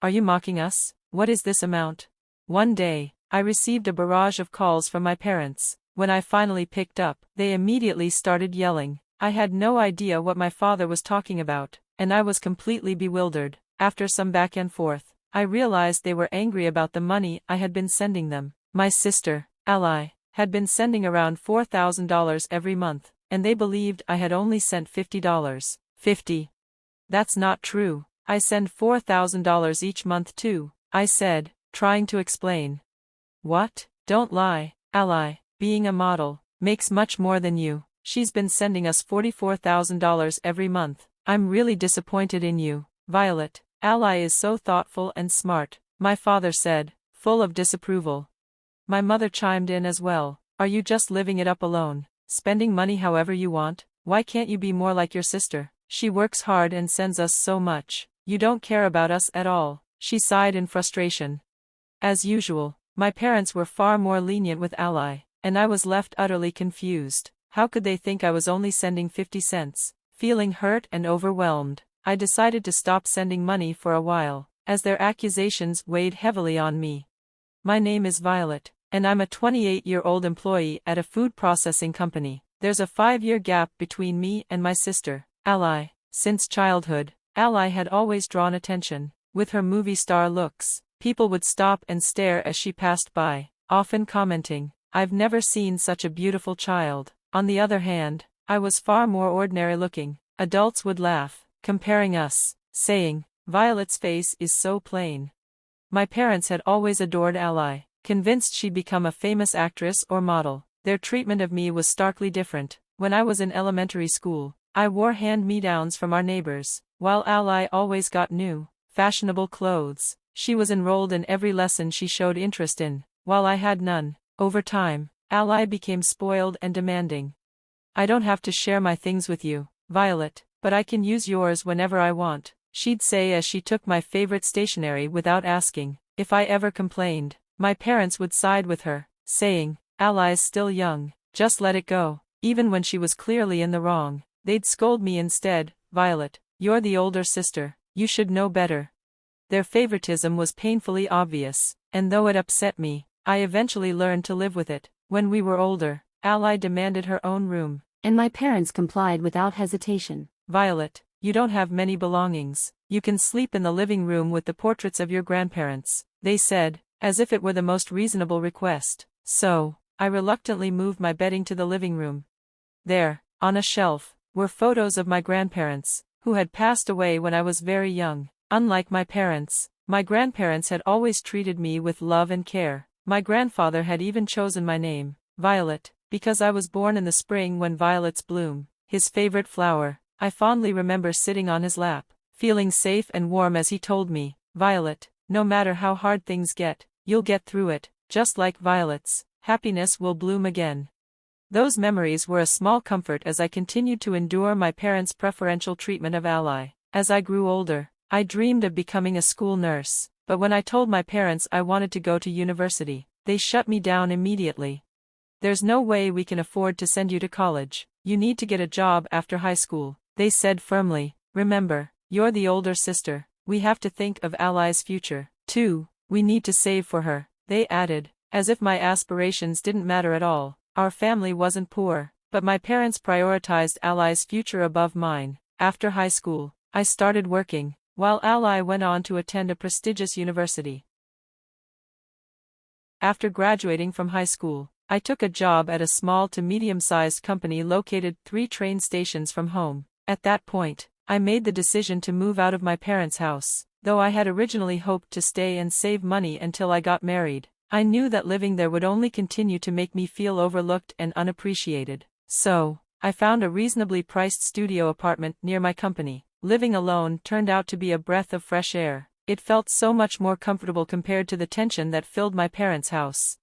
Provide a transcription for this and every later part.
Are you mocking us? What is this amount? One day, I received a barrage of calls from my parents. When I finally picked up, they immediately started yelling. I had no idea what my father was talking about, and I was completely bewildered. After some back and forth, I realized they were angry about the money I had been sending them. My sister, Ally, had been sending around $4,000 every month, and they believed I had only sent $50. 50. That's not true. I send $4,000 each month too, I said, trying to explain. What? Don't lie, Ally, being a model, makes much more than you. She's been sending us $44,000 every month. I'm really disappointed in you, Violet. Ally is so thoughtful and smart, my father said, full of disapproval. My mother chimed in as well. Are you just living it up alone, spending money however you want? Why can't you be more like your sister? She works hard and sends us so much. You don't care about us at all. She sighed in frustration. As usual, my parents were far more lenient with Ally, and I was left utterly confused. How could they think I was only sending 50 cents? Feeling hurt and overwhelmed, I decided to stop sending money for a while, as their accusations weighed heavily on me. My name is Violet, and I'm a 28-year-old employee at a food processing company. There's a 5-year gap between me and my sister, Ally. Since childhood, Ally had always drawn attention. With her movie star looks, people would stop and stare as she passed by, often commenting, "I've never seen such a beautiful child." On the other hand, I was far more ordinary looking. Adults would laugh, comparing us, saying, "Violet's face is so plain." My parents had always adored Ally, convinced she'd become a famous actress or model. Their treatment of me was starkly different. When I was in elementary school, I wore hand-me-downs from our neighbors, while Ally always got new, fashionable clothes. She was enrolled in every lesson she showed interest in, while I had none. Over time, Ally became spoiled and demanding. "I don't have to share my things with you, Violet, but I can use yours whenever I want," she'd say as she took my favorite stationery without asking. If I ever complained, my parents would side with her, saying, "Ally's still young, just let it go." Even when she was clearly in the wrong, they'd scold me instead. "Violet, you're the older sister, you should know better." Their favoritism was painfully obvious, and though it upset me, I eventually learned to live with it. When we were older, Ally demanded her own room, and my parents complied without hesitation. "Violet, you don't have many belongings. You can sleep in the living room with the portraits of your grandparents," they said, as if it were the most reasonable request. So, I reluctantly moved my bedding to the living room. There, on a shelf, were photos of my grandparents, who had passed away when I was very young. Unlike my parents, my grandparents had always treated me with love and care. My grandfather had even chosen my name, Violet, because I was born in the spring when violets bloom, his favorite flower. I fondly remember sitting on his lap, feeling safe and warm as he told me, "Violet, no matter how hard things get, you'll get through it, just like violets, happiness will bloom again." Those memories were a small comfort as I continued to endure my parents' preferential treatment of Ally. As I grew older, I dreamed of becoming a school nurse, but when I told my parents I wanted to go to university, they shut me down immediately. "There's no way we can afford to send you to college. You need to get a job after high school," they said firmly. "Remember, you're the older sister. We have to think of Ally's future, too. We need to save for her," they added, as if my aspirations didn't matter at all. Our family wasn't poor, but my parents prioritized Ally's future above mine. After high school, I started working, while Ally went on to attend a prestigious university. After graduating from high school, I took a job at a small to medium-sized company located 3 train stations from home. At that point, I made the decision to move out of my parents' house. Though I had originally hoped to stay and save money until I got married, I knew that living there would only continue to make me feel overlooked and unappreciated. So, I found a reasonably priced studio apartment near my company. Living alone turned out to be a breath of fresh air. It felt so much more comfortable compared to the tension that filled my parents' house.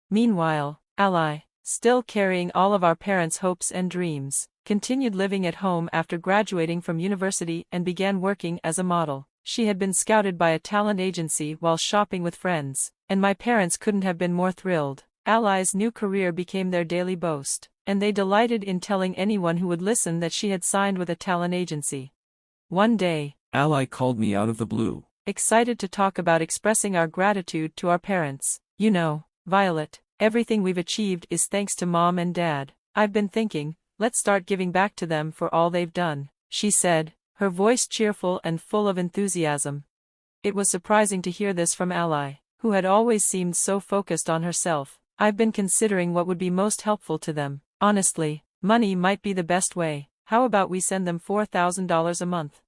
Meanwhile, Ally, still carrying all of our parents' hopes and dreams, continued living at home after graduating from university and began working as a model. She had been scouted by a talent agency while shopping with friends, and my parents couldn't have been more thrilled. Ally's new career became their daily boast, and they delighted in telling anyone who would listen that she had signed with a talent agency. One day, Ally called me out of the blue. excited to talk about expressing our gratitude to our parents. You know, Violet, everything we've achieved is thanks to Mom and Dad. I've been thinking, let's start giving back to them for all they've done, she said, her voice cheerful and full of enthusiasm. It was surprising to hear this from Ally, who had always seemed so focused on herself. I've been considering what would be most helpful to them. Honestly, money might be the best way. How about we send them $4,000 a month?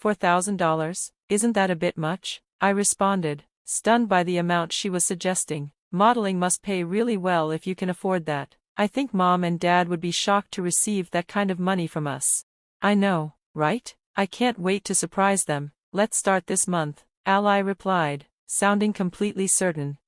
$4,000? Isn't that a bit much? I responded, stunned by the amount she was suggesting. Modeling must pay really well if you can afford that. I think Mom and Dad would be shocked to receive that kind of money from us. I know, right? I can't wait to surprise them. Let's start this month, Ally replied, sounding completely certain.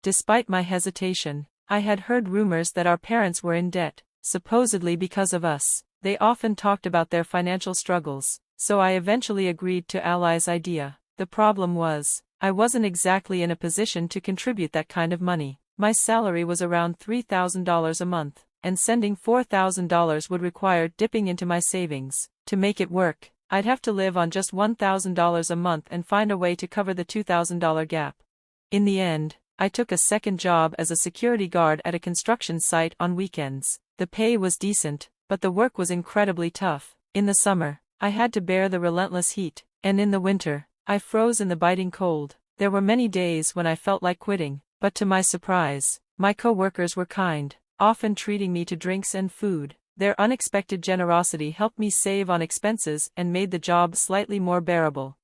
Despite my hesitation, I had heard rumors that our parents were in debt, supposedly because of us. They often talked about their financial struggles, so I eventually agreed to Ally's idea. The problem was, I wasn't exactly in a position to contribute that kind of money. My salary was around $3,000 a month, and sending $4,000 would require dipping into my savings. To make it work, I'd have to live on just $1,000 a month and find a way to cover the $2,000 gap. In the end, I took a second job as a security guard at a construction site on weekends. The pay was decent, but the work was incredibly tough. In the summer, I had to bear the relentless heat, and in the winter, I froze in the biting cold. There were many days when I felt like quitting, but to my surprise, my co-workers were kind, often treating me to drinks and food. Their unexpected generosity helped me save on expenses and made the job slightly more bearable.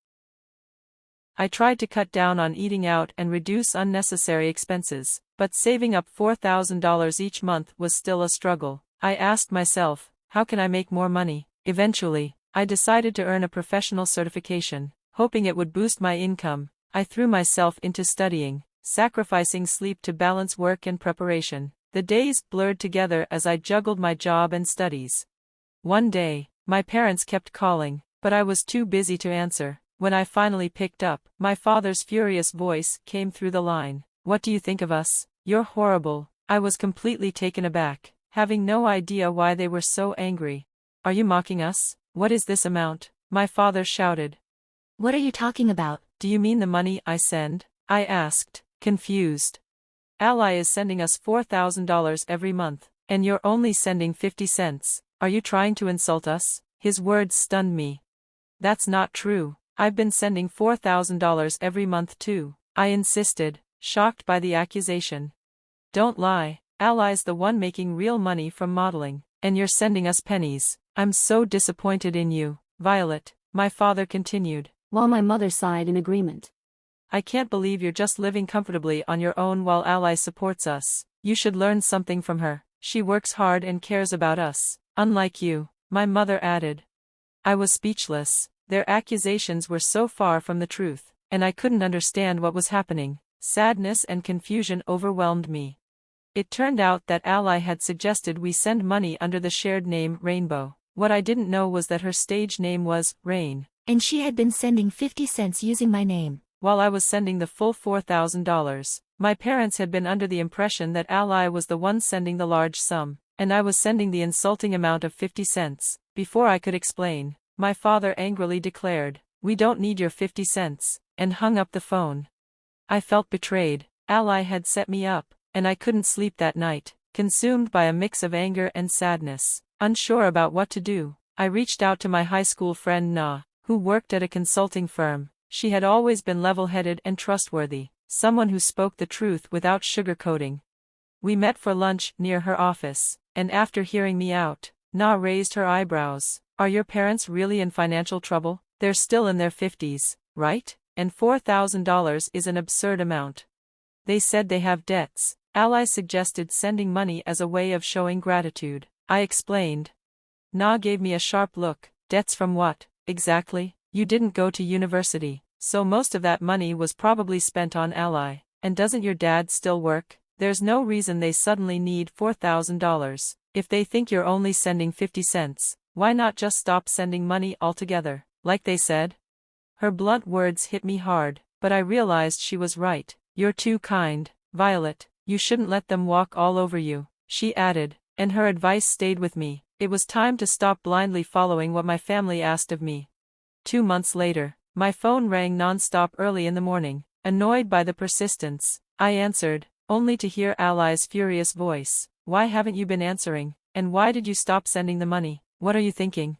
I tried to cut down on eating out and reduce unnecessary expenses, but saving up $4,000 each month was still a struggle. I asked myself, how can I make more money? Eventually, I decided to earn a professional certification, hoping it would boost my income. I threw myself into studying, sacrificing sleep to balance work and preparation. The days blurred together as I juggled my job and studies. One day, my parents kept calling, but I was too busy to answer. When I finally picked up, my father's furious voice came through the line. What do you think of us? You're horrible. I was completely taken aback, having no idea why they were so angry. Are you mocking us? What is this amount? My father shouted. What are you talking about? Do you mean the money I send? I asked, confused. Ally is sending us $4,000 every month, and you're only sending 50 cents. Are you trying to insult us? His words stunned me. That's not true. I've been sending $4,000 every month too, I insisted, shocked by the accusation. Don't lie, Ally's the one making real money from modeling, and you're sending us pennies. I'm so disappointed in you, Violet, my father continued, while my mother sighed in agreement. I can't believe you're just living comfortably on your own while Ally supports us. You should learn something from her. She works hard and cares about us, unlike you, my mother added. I was speechless. Their accusations were so far from the truth, and I couldn't understand what was happening. Sadness and confusion overwhelmed me. It turned out that Ally had suggested we send money under the shared name Rainbow. What I didn't know was that her stage name was Rain. And she had been sending 50 cents using my name. While I was sending the full $4,000, my parents had been under the impression that Ally was the one sending the large sum, and I was sending the insulting amount of 50 cents. Before I could explain, my father angrily declared, "We don't need your 50 cents, and hung up the phone. I felt betrayed. Ally had set me up, and I couldn't sleep that night, consumed by a mix of anger and sadness. Unsure about what to do, I reached out to my high school friend Na, who worked at a consulting firm. She had always been level-headed and trustworthy, someone who spoke the truth without sugarcoating. We met for lunch near her office, and after hearing me out, Na raised her eyebrows. Are your parents really in financial trouble? They're still in their 50s, right? And $4,000 is an absurd amount. They said they have debts. Ally suggested sending money as a way of showing gratitude. I explained. Na gave me a sharp look. Debts from what, exactly? You didn't go to university, so most of that money was probably spent on Ally. And doesn't your dad still work? There's no reason they suddenly need $4,000. If they think you're only sending 50 cents, why not just stop sending money altogether, like they said? Her blunt words hit me hard, but I realized she was right. You're too kind, Violet. You shouldn't let them walk all over you, she added, and her advice stayed with me. It was time to stop blindly following what my family asked of me. 2 months later, My phone rang non-stop early in the morning. Annoyed by the persistence, I answered, only to hear Ally's furious voice. Why haven't you been answering? And why did you stop sending the money? What are you thinking?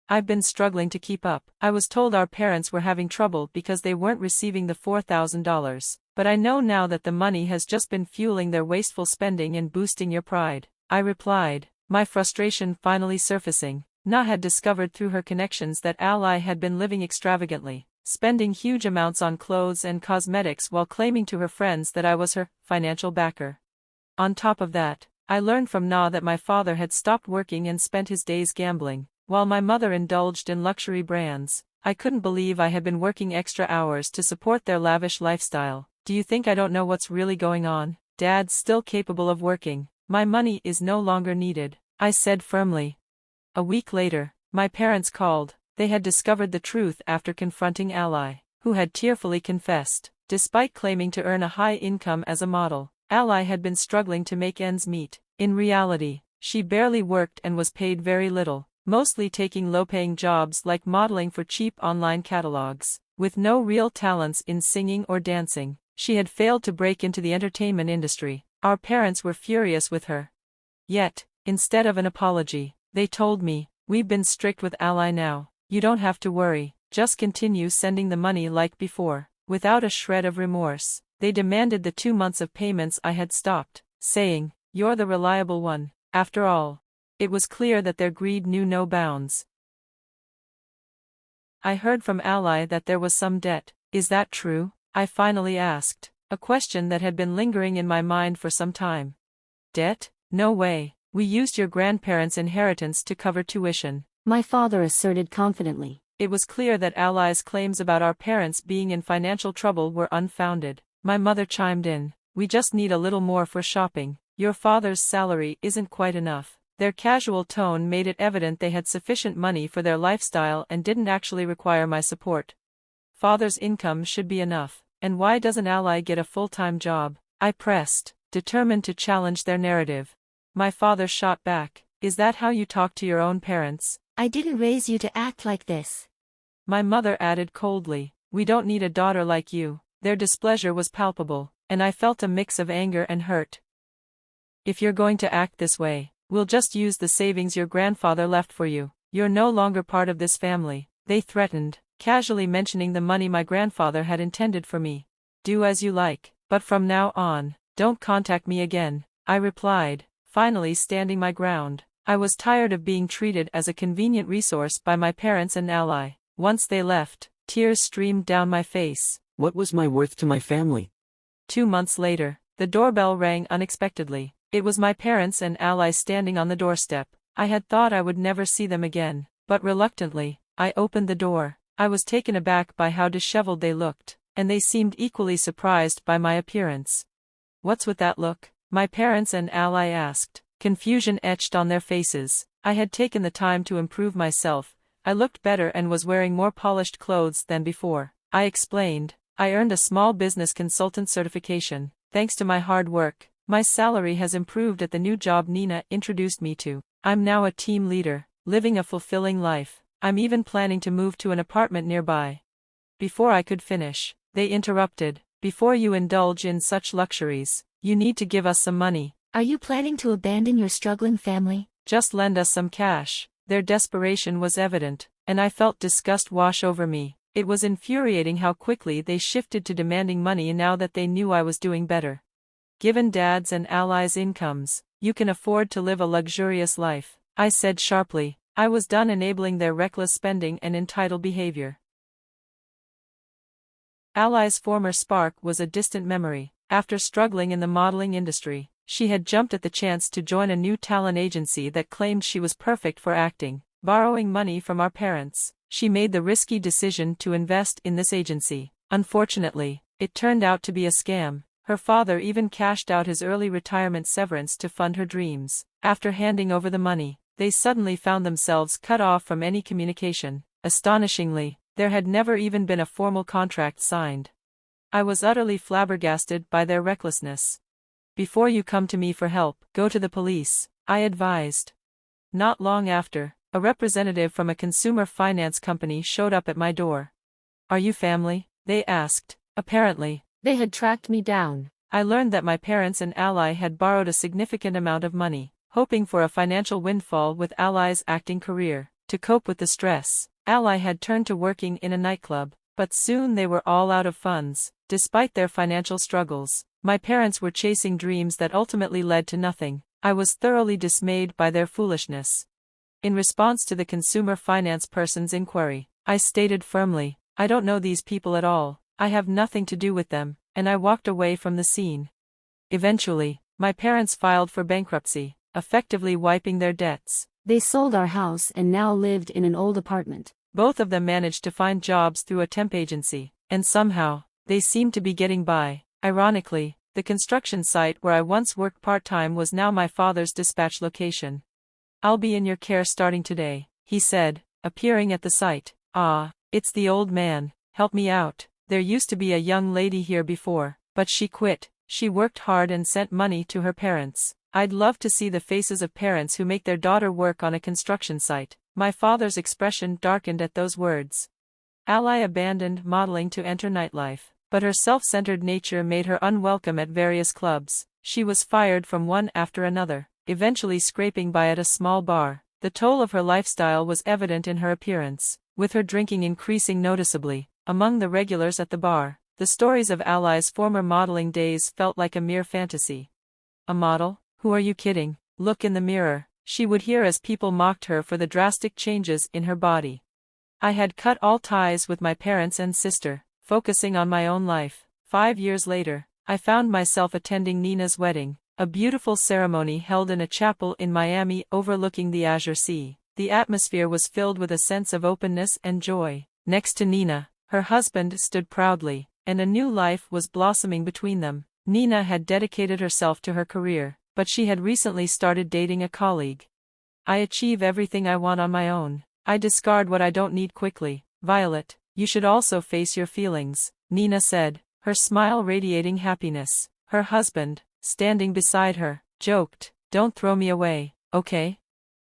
I've been struggling to keep up. I was told our parents were having trouble because they weren't receiving the $4,000. But I know now that the money has just been fueling their wasteful spending and boosting your pride. I replied, my frustration finally surfacing. Na had discovered through her connections that Ally had been living extravagantly, spending huge amounts on clothes and cosmetics while claiming to her friends that I was her financial backer. On top of that, I learned from Na that my father had stopped working and spent his days gambling, while my mother indulged in luxury brands. I couldn't believe I had been working extra hours to support their lavish lifestyle. Do you think I don't know what's really going on? Dad's still capable of working. My money is no longer needed, I said firmly. A week later, my parents called. They had discovered the truth after confronting Ally, who had tearfully confessed. Despite claiming to earn a high income as a model, Ally had been struggling to make ends meet. In reality, she barely worked and was paid very little, mostly taking low-paying jobs like modeling for cheap online catalogs. With no real talents in singing or dancing, she had failed to break into the entertainment industry. Our parents were furious with her. Yet, instead of an apology, they told me, we've been strict with Ally now. You don't have to worry, just continue sending the money like before. Without a shred of remorse, they demanded the 2 months of payments I had stopped, saying, you're the reliable one. After all, it was clear that their greed knew no bounds. I heard from Ally that there was some debt. Is that true? I finally asked, a question that had been lingering in my mind for some time. Debt? No way. We used your grandparents' inheritance to cover tuition, my father asserted confidently. It was clear that Ally's claims about our parents being in financial trouble were unfounded. My mother chimed in, we just need a little more for shopping. Your father's salary isn't quite enough. Their casual tone made it evident they had sufficient money for their lifestyle and didn't actually require my support. Father's income should be enough, and why doesn't Ally get a full-time job? I pressed, determined to challenge their narrative. My father shot back, is that how you talk to your own parents? I didn't raise you to act like this. My mother added coldly, we don't need a daughter like you. Their displeasure was palpable, and I felt a mix of anger and hurt. If you're going to act this way, we'll just use the savings your grandfather left for you. You're no longer part of this family, they threatened, casually mentioning the money my grandfather had intended for me. Do as you like, but from now on, don't contact me again, I replied, finally standing my ground. I was tired of being treated as a convenient resource by my parents and Ally. Once they left, tears streamed down my face. What was my worth to my family? 2 months later, the doorbell rang unexpectedly. It was my parents and Ally standing on the doorstep. I had thought I would never see them again, but reluctantly, I opened the door. I was taken aback by how disheveled they looked, and they seemed equally surprised by my appearance. What's with that look? My parents and Ally asked, confusion etched on their faces. I had taken the time to improve myself. I looked better and was wearing more polished clothes than before. I explained, I earned a small business consultant certification. Thanks to my hard work, my salary has improved at the new job Nina introduced me to. I'm now a team leader, living a fulfilling life. I'm even planning to move to an apartment nearby. Before I could finish, they interrupted. Before you indulge in such luxuries, you need to give us some money. Are you planning to abandon your struggling family? Just lend us some cash. Their desperation was evident, and I felt disgust wash over me. It was infuriating how quickly they shifted to demanding money now that they knew I was doing better. Given Dad's and Ally's incomes, you can afford to live a luxurious life, I said sharply. I was done enabling their reckless spending and entitled behavior. Ally's former spark was a distant memory. After struggling in the modeling industry, she had jumped at the chance to join a new talent agency that claimed she was perfect for acting. Borrowing money from our parents, she made the risky decision to invest in this agency. Unfortunately, it turned out to be a scam. Her father even cashed out his early retirement severance to fund her dreams. After handing over the money, they suddenly found themselves cut off from any communication. Astonishingly, there had never even been a formal contract signed. I was utterly flabbergasted by their recklessness. Before you come to me for help, go to the police, I advised. Not long after, a representative from a consumer finance company showed up at my door. Are you family? They asked. Apparently. They had tracked me down. I learned that my parents and Ally had borrowed a significant amount of money, hoping for a financial windfall with Ally's acting career. To cope with the stress, Ally had turned to working in a nightclub, but soon they were all out of funds. Despite their financial struggles, my parents were chasing dreams that ultimately led to nothing. I was thoroughly dismayed by their foolishness. In response to the consumer finance person's inquiry, I stated firmly, I don't know these people at all, I have nothing to do with them, and I walked away from the scene. Eventually, my parents filed for bankruptcy, effectively wiping their debts. They sold our house and now lived in an old apartment. Both of them managed to find jobs through a temp agency, and somehow, they seemed to be getting by. Ironically, the construction site where I once worked part-time was now my father's dispatch location. I'll be in your care starting today, he said, appearing at the site. Ah, it's the old man, help me out. There used to be a young lady here before, but she quit. She worked hard and sent money to her parents. I'd love to see the faces of parents who make their daughter work on a construction site. My father's expression darkened at those words. Ally abandoned modeling to enter nightlife, but her self-centered nature made her unwelcome at various clubs. She was fired from one after another, eventually scraping by at a small bar. The toll of her lifestyle was evident in her appearance, with her drinking increasing noticeably. Among the regulars at the bar, the stories of Ally's former modeling days felt like a mere fantasy. A model? Who are you kidding? Look in the mirror, she would hear as people mocked her for the drastic changes in her body. I had cut all ties with my parents and sister, focusing on my own life. 5 years later, I found myself attending Nina's wedding, a beautiful ceremony held in a chapel in Miami overlooking the Azure Sea. The atmosphere was filled with a sense of openness and joy. Next to Nina, her husband stood proudly, and a new life was blossoming between them. Nina had dedicated herself to her career, but she had recently started dating a colleague. I achieve everything I want on my own. I discard what I don't need quickly. Violet, you should also face your feelings, Nina said, her smile radiating happiness. Her husband, standing beside her, joked, don't throw me away, okay?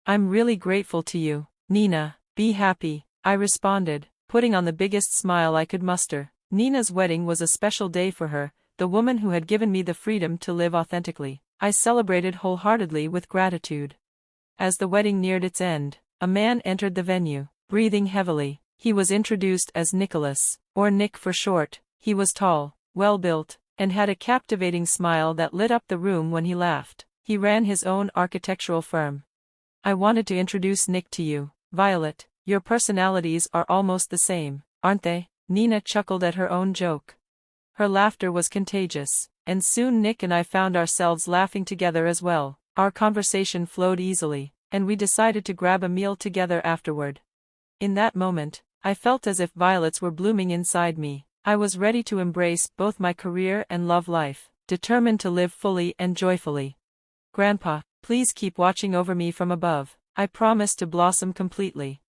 I'm really grateful to you, Nina, be happy, I responded, putting on the biggest smile I could muster. Nina's wedding was a special day for her, the woman who had given me the freedom to live authentically. I celebrated wholeheartedly with gratitude. As the wedding neared its end, a man entered the venue, breathing heavily. He was introduced as Nicholas, or Nick for short. He was tall, well-built, and had a captivating smile that lit up the room when he laughed. He ran his own architectural firm. I wanted to introduce Nick to you, Violet. Your personalities are almost the same, aren't they? Nina chuckled at her own joke. Her laughter was contagious, and soon Nick and I found ourselves laughing together as well. Our conversation flowed easily, and we decided to grab a meal together afterward. In that moment, I felt as if violets were blooming inside me. I was ready to embrace both my career and love life, determined to live fully and joyfully. Grandpa, please keep watching over me from above. I promise to blossom completely.